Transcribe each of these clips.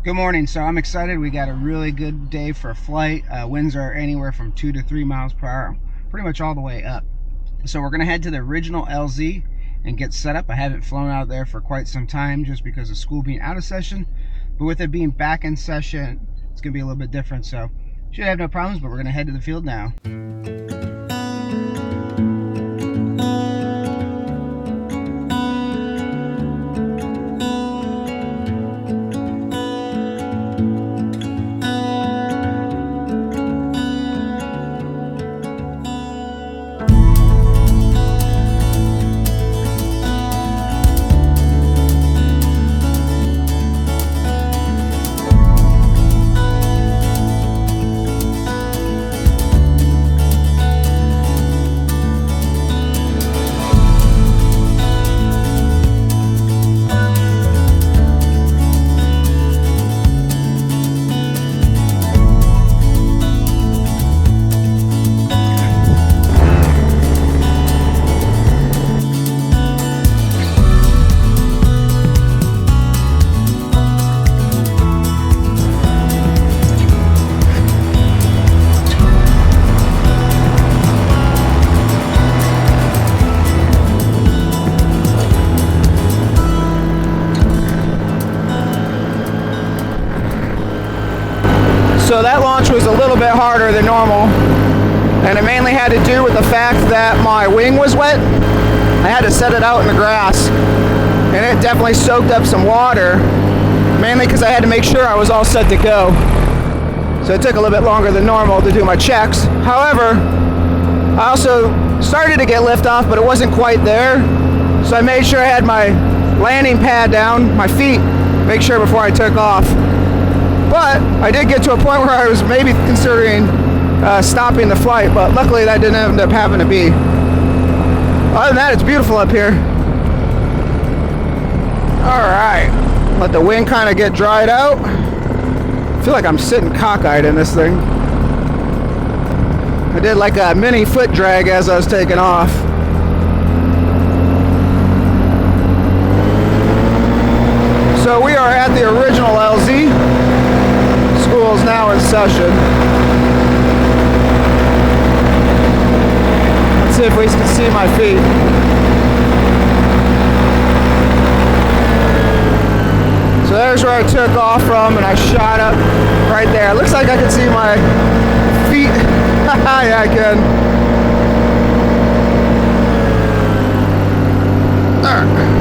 Good morning. So I'm excited. We got a really good day for a flight. Winds are anywhere from 2 to 3 miles per hour, pretty much all the way up. So we're going to head to the original LZ and get set up. I haven't flown out there for quite some time just because of school being out of session. But with it being back in session, it's going to be a little bit different. So should have no problems, but we're going to head to the field now. So that launch was a little bit harder than normal, and it mainly had to do with the fact that my wing was wet. I had to set it out in the grass, and it definitely soaked up some water, mainly because I had to make sure I was all set to go. So it took a little bit longer than normal to do my checks. However, I also started to get liftoff, but it wasn't quite there. So I made sure I had my landing pad down, my feet, make sure before I took off. But I did get to a point where I was maybe considering stopping the flight, but luckily that didn't end up having to be. Other than that, it's beautiful up here. Alright, let the wind kind of get dried out. I feel like I'm sitting cockeyed in this thing. I did like a mini foot drag as I was taking off. So we are at the original LZ. School is now in session. Let's see if we can see my feet. So there's where I took off from, and I shot up right there. It looks like I can see my feet. Yeah, I can. Alright.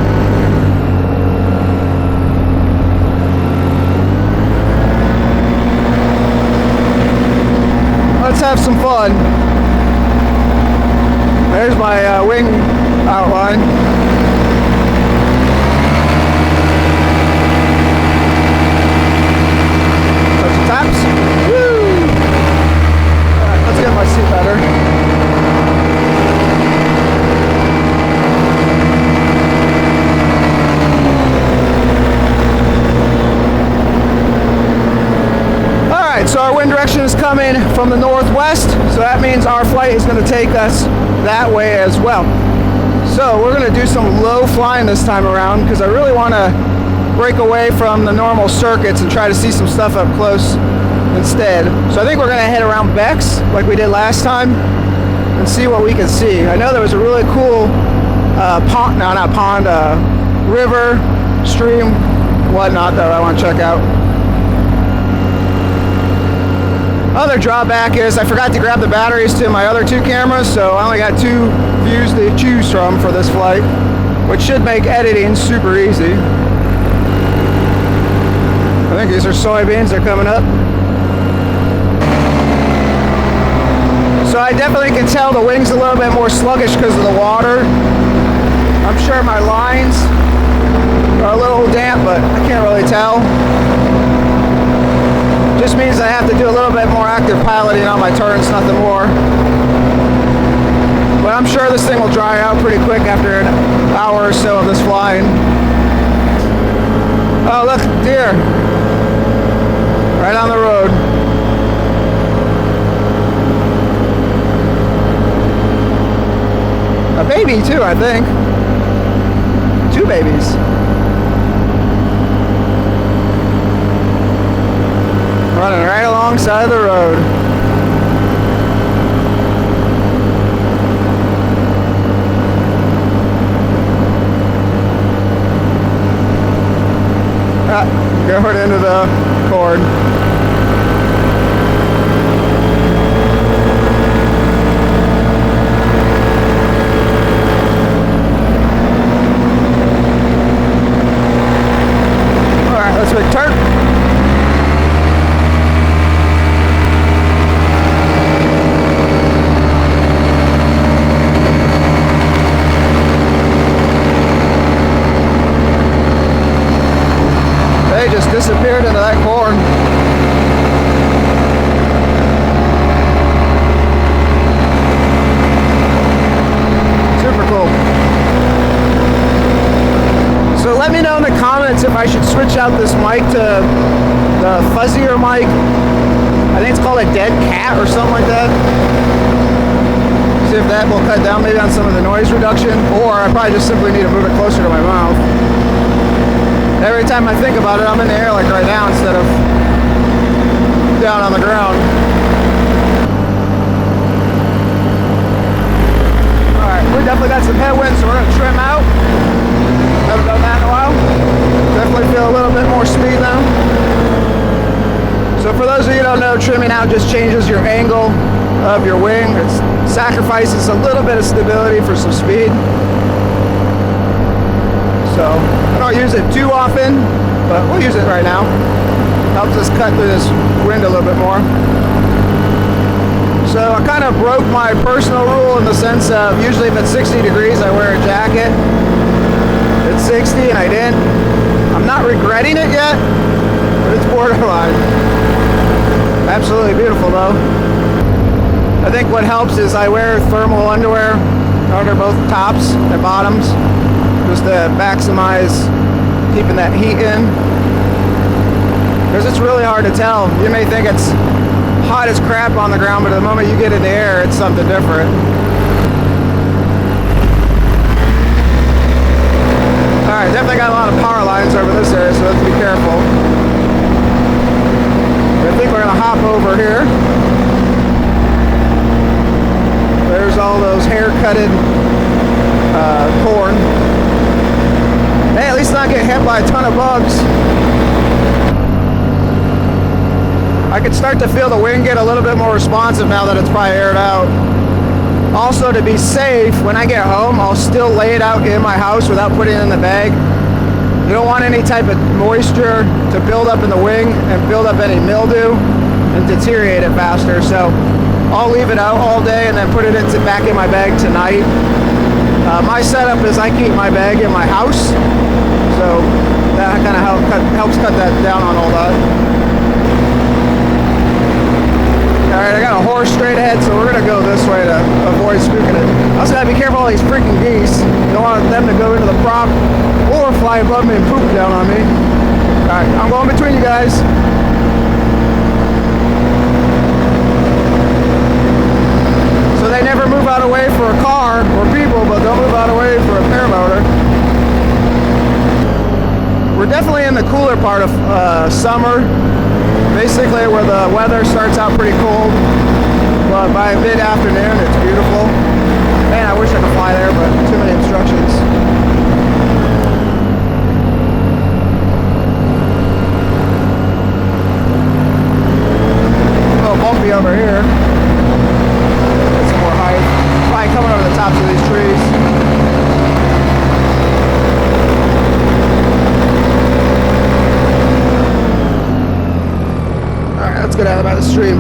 Let's have some fun. There's my wing outline. Touch the taps. Woo! Alright, let's get my seat better. So our wind direction is coming from the northwest, so that means our flight is going to take us that way as well. So we're going to do some low flying this time around because I really want to break away from the normal circuits and try to see some stuff up close instead. So I think we're going to head around Bex like we did last time and see what we can see. I know there was a really cool river, stream, whatnot that I want to check out. Other drawback is I forgot to grab the batteries to my other two cameras, so I only got two views to choose from for this flight, which should make editing super easy. I think these are soybeans, they're coming up. So I definitely can tell the wing's a little bit more sluggish because of the water. I'm sure my lines are a little damp, but I can't really tell. Just means I have to do a little bit more active piloting on my turns, nothing more. But I'm sure this thing will dry out pretty quick after an hour or so of this flying. Oh, look, deer. Right on the road. A baby too, I think. Two babies. wrong side of the road. Going into the cord. Alright, let's make turn. They just disappeared into that corn. Super cool. So let me know in the comments if I should switch out this mic to the fuzzier mic. I think it's called a dead cat or something like that. See if that will cut down maybe on some of the noise reduction, or I probably just simply need to move it closer to my mouth. Every time I think about it, I'm in the air like right now instead of down on the ground. Alright, we definitely got some headwind, so we're going to trim out. Haven't done that in a while. Definitely feel a little bit more speed now. So for those of you who don't know, trimming out just changes your angle of your wing. It sacrifices a little bit of stability for some speed. So I don't use it too often, but we'll use it right now. Helps us cut through this wind a little bit more. So I kind of broke my personal rule in the sense of usually if it's 60 degrees, I wear a jacket. It's 60 and I didn't. I'm not regretting it yet, but it's borderline. Absolutely beautiful though. I think what helps is I wear thermal underwear under both tops and bottoms, just to maximize keeping that heat in, because it's really hard to tell. You may think it's hot as crap on the ground, but the moment you get in the air, it's something different. Alright, definitely got a lot of power lines over this area, so let's be careful. I think we're going to hop over here. There's all those hair-cutted corn. Hey, at least not get hit by a ton of bugs. I can start to feel the wind get a little bit more responsive now that it's probably aired out. Also, to be safe, when I get home, I'll still lay it out in my house without putting it in the bag. You don't want any type of moisture to build up in the wing and build up any mildew and deteriorate it faster. So I'll leave it out all day and then put it back in my bag tonight. My setup is I keep my bag in my house, so that kind of helps cut that down on all that. Alright, I got a horse straight ahead, so we're going to go this way to avoid spooking it. Also got to be careful of all these freaking geese. Don't want them to go into the prop or fly above me and poop down on me. Alright, I'm going between you guys. So they never move out of the way for a car or people, but they'll move out of the way for a paramotor. We're definitely in the cooler part of summer, basically where the weather starts out pretty cold, but by mid-afternoon it's beautiful. Man, I wish I could fly there, but too many obstructions. Oh, bumpy over here. Some more height. Probably coming over the tops of these trees. Alright, let's get out by the stream.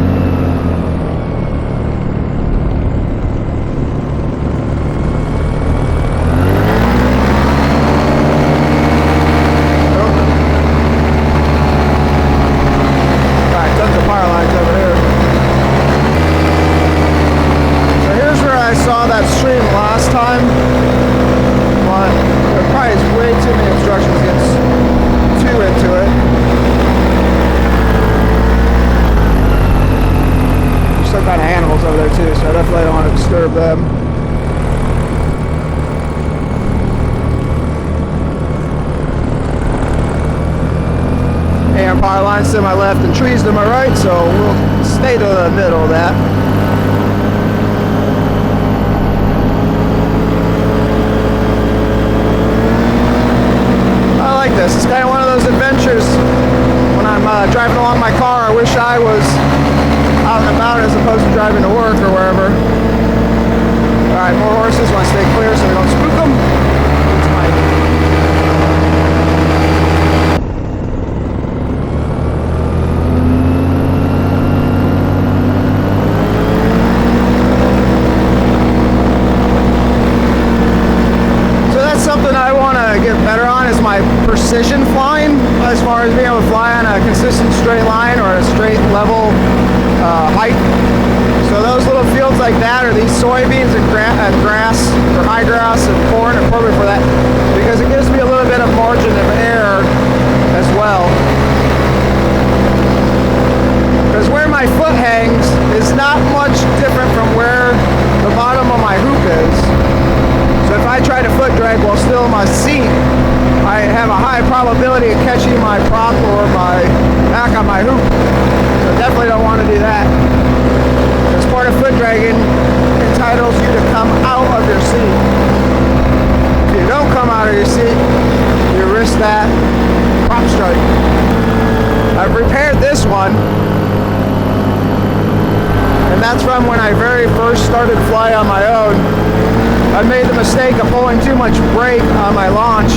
Them. And power lines to my left and trees to my right, so we'll stay to the middle of that. I like this. It's kind of one of those adventures. When I'm driving along my car, I wish I was out and about as opposed to driving to work or wherever. Alright, more horses. Want to stay clear so we don't spook them. So that's something I want to get better on, is my precision flying, as far as being able to fly on a consistent straight line or a straight level height. So those little fields like that, or these soybeans and grass, or high grass and corn, are perfect for that, because it gives me a little bit of margin of error as well. Because where my foot hangs is not much different from where the bottom of my hoop is. So if I try to foot drag while still in my seat, I have a high probability of catching my prop or my back on my hoop. So definitely don't want to do that. As part of foot dragging, entitles you to come out of your seat. If you don't come out of your seat, you risk that prop strike. I've repaired this one, and that's from when I very first started flying on my own. I made the mistake of pulling too much brake on my launch.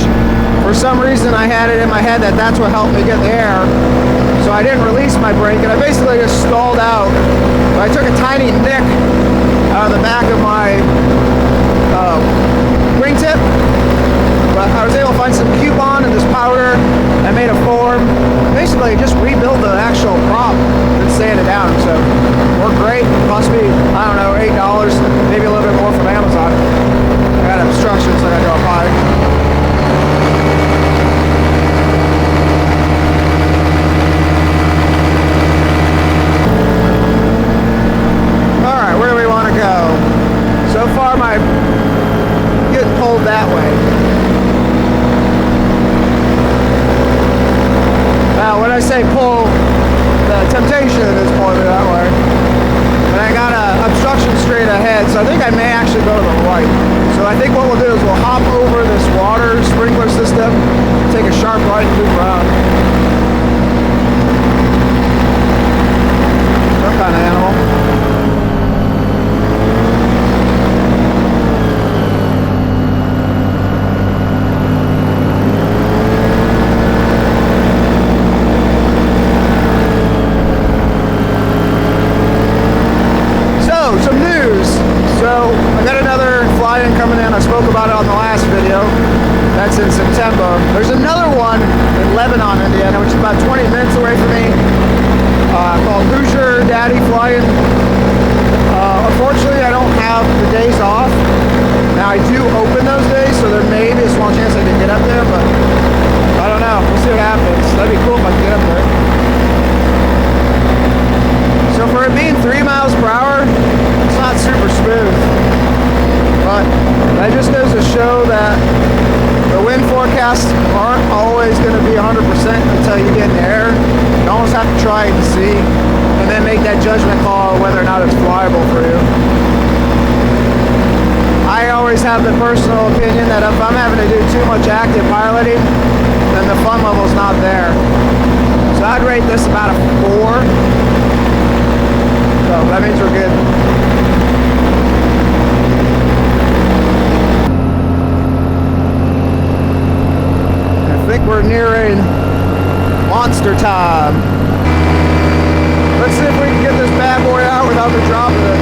For some reason I had it in my head that that's what helped me get the air. So I didn't release my brake, and I basically just stalled out. But I took a tiny nick out of the back of my wingtip. But I was able to find some coupon and this powder. I made a form. Basically just rebuilt the actual prop and sand it down. So worked great. Cost me, I don't know, $8, maybe a little bit more from Amazon. I got obstructions, so I got to go up high. Alright, where do we want to go? So far, I'm getting pulled that way. Now, when I say pull, the temptation is pulling me that way. But I got an obstruction straight ahead, so I think I may actually go to the right. So I think what we'll do is we'll hop over this water sprinkler system, take a sharp right and loop around. Some kind of animal. Some news. So I got another fly-in coming in. I spoke about it on the last video. That's in September. There's another one in Lebanon, Indiana, which is about 20 minutes away from me, called Hoosier Daddy Fly-In. Unfortunately, I don't have the days off. Now I do open those days, so there may be a small chance I can get up there, but I don't know. We'll see what happens. That'd be cool if I could get up there. So for it being 3 miles per hour, it's not super smooth. But that just goes to show that the wind forecasts aren't always going to be 100% until you get in the air. You almost have to try it and see, and then make that judgment call whether or not it's flyable for you. I always have the personal opinion that if I'm having to do too much active piloting, then the fun level's not there. So I'd rate this about a 4. So that means we're good. I think we're nearing monster time. Let's see if we can get this bad boy out without the drop of it.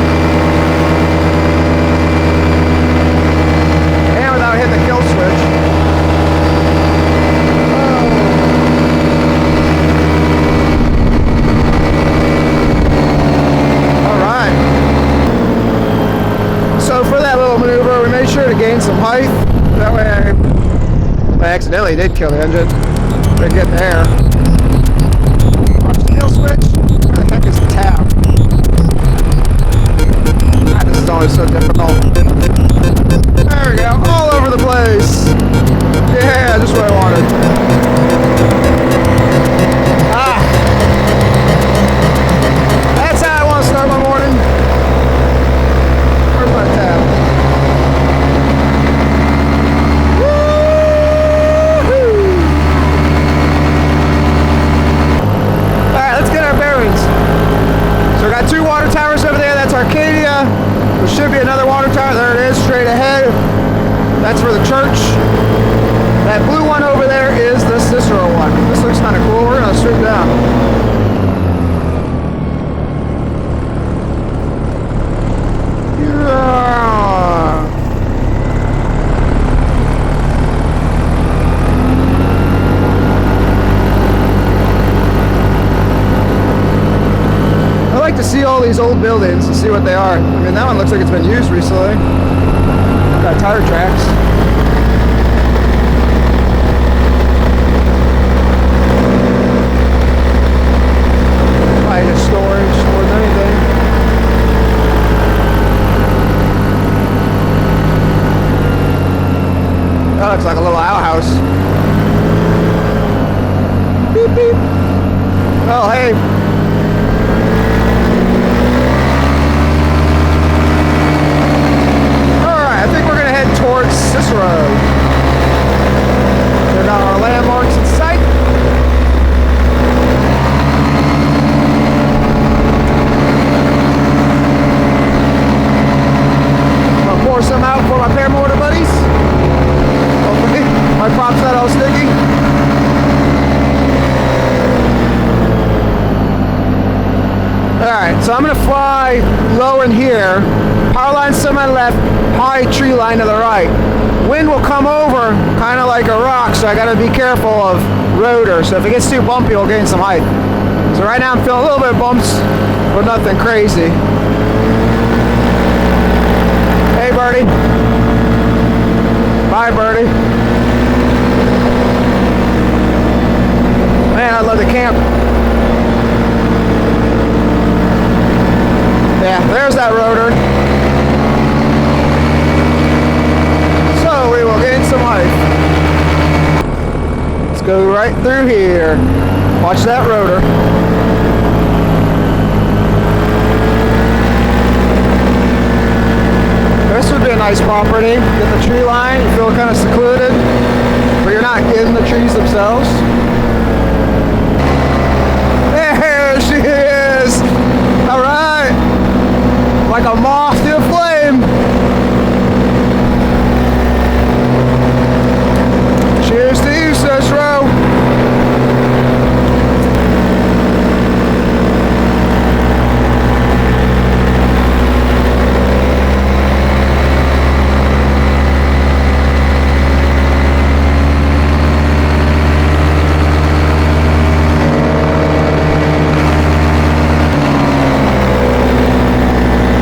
And without hitting the kill switch. So for that little maneuver, we made sure to gain some height. That way I accidentally did kill the engine. Didn't get in the air. Watch the kill switch. Where the heck is the tab? Ah, this is always so difficult. There we go. All over the place. Yeah, just what I wanted. Ah. That's how water towers over there. That's Arcadia. There should be another water tower. There it is, straight ahead. That's for the church. That blue one over there is the Cicero one. This looks kind of cool. We're going to swoop down. I like to see all these old buildings and see what they are. I mean, that one looks like it's been used recently. Got tire tracks. Probably just storage more than anything. That looks like a little outhouse. Beep beep. Oh hey. Towards Cicero. Check out our landmarks in sight. I'm gonna pour some out for my Paramotor buddies. Hopefully my prop's not all sticky. Alright, so I'm gonna fly low in here. Power lines to my left, high tree line to the right. Wind will come over kind of like a rock, so I got to be careful of rotor. So if it gets too bumpy, we'll gain some height. So right now I'm feeling a little bit of bumps, but nothing crazy. Hey, birdie. Bye, birdie. Man, I love the camp. Yeah, there's that rotor. We will gain some height. Let's go right through here. Watch that rotor. This would be a nice property. Get the tree line, you feel kind of secluded, but you're not in the trees themselves. There she is! Alright! Like a moth to a flame! Cheers to you, Cicero.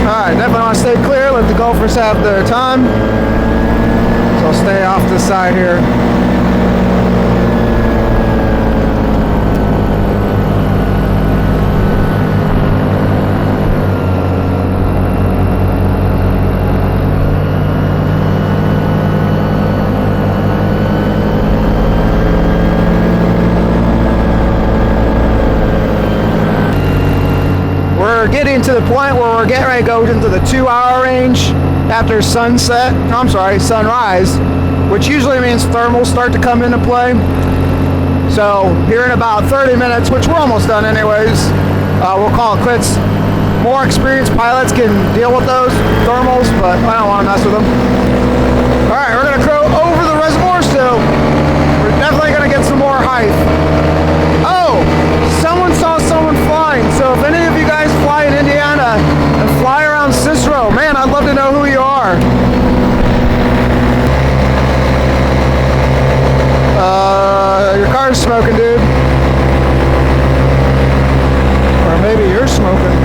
Alright, definitely want to stay clear, let the golfers have their time. So I'll stay off the side here. We're getting to the point where we're getting ready to go into the 2-hour range after sunset. No, I'm sorry, sunrise, which usually means thermals start to come into play. So here in about 30 minutes, which we're almost done anyways, we'll call it quits. More experienced pilots can deal with those thermals, but I don't want to mess with them. All right, we're going to go over the reservoir still. We're definitely going to get some more height. Oh, someone saw someone flying. So if any of you guys fly in Indiana and fly around Cicero, man, I'd love to know who you are. Your car's smoking, dude. Or maybe you're smoking.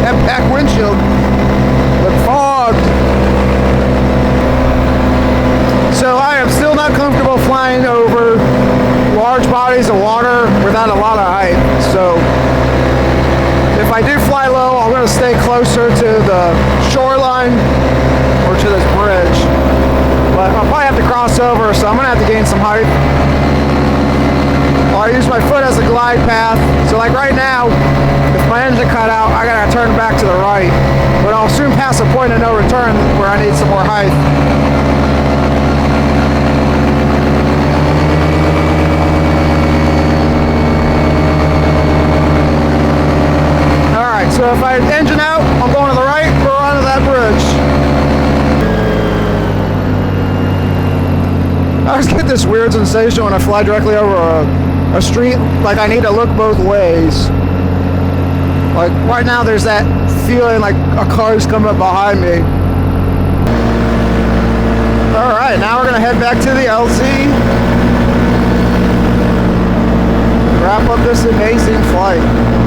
That back windshield looked fogged. So I am still not comfortable flying over large bodies of water without a lot of height. So if I do fly low, I'm going to stay closer to the shoreline or to this bridge. But I'll probably have to cross over, so I'm going to have to gain some height. I'll use my foot as a glide path. So like right now, if my engine cut out, I got to turn back to the right. But I'll soon pass a point of no return where I need some more height. So if I weird sensation when I fly directly over a street. Like I need to look both ways. Like right now there's that feeling like a car's coming up behind me. Alright, now we're gonna head back to the LZ. Wrap up this amazing flight.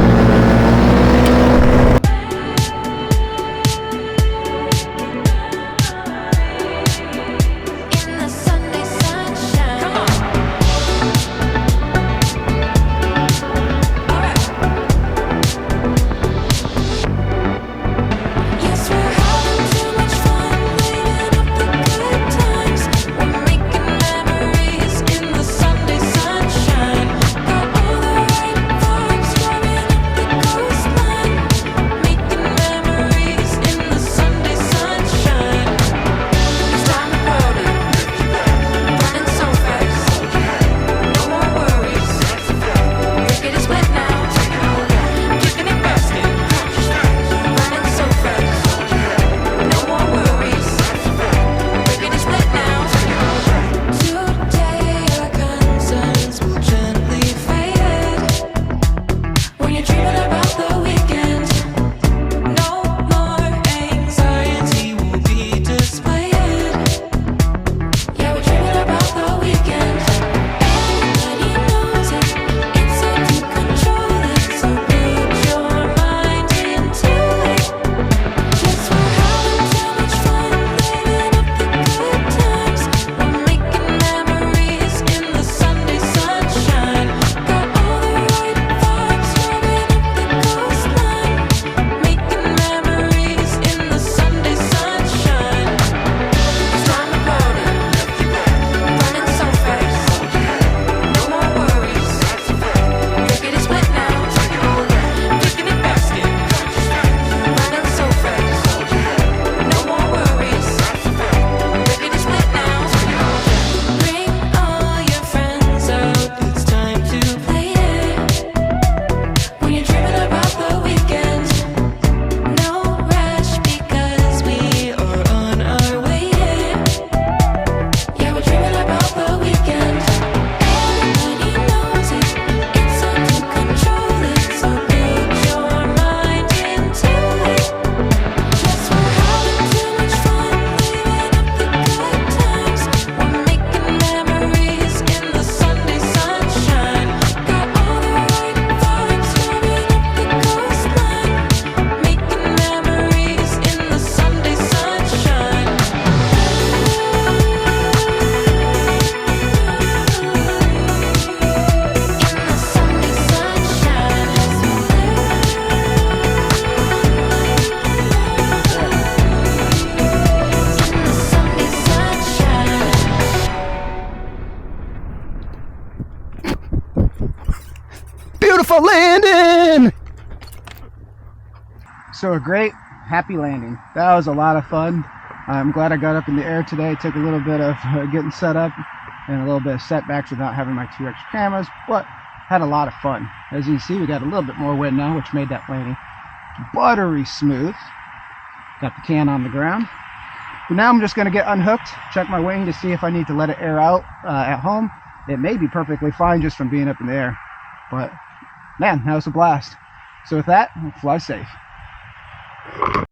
Beautiful landing! So a great, happy landing. That was a lot of fun. I'm glad I got up in the air today. It took a little bit of getting set up and a little bit of setbacks with not having my 2 extra cameras, but had a lot of fun. As you can see, we got a little bit more wind now, which made that landing buttery smooth. Got the can on the ground. But now I'm just going to get unhooked, check my wing to see if I need to let it air out at home. It may be perfectly fine just from being up in the air. But man, that was a blast. So with that, fly safe.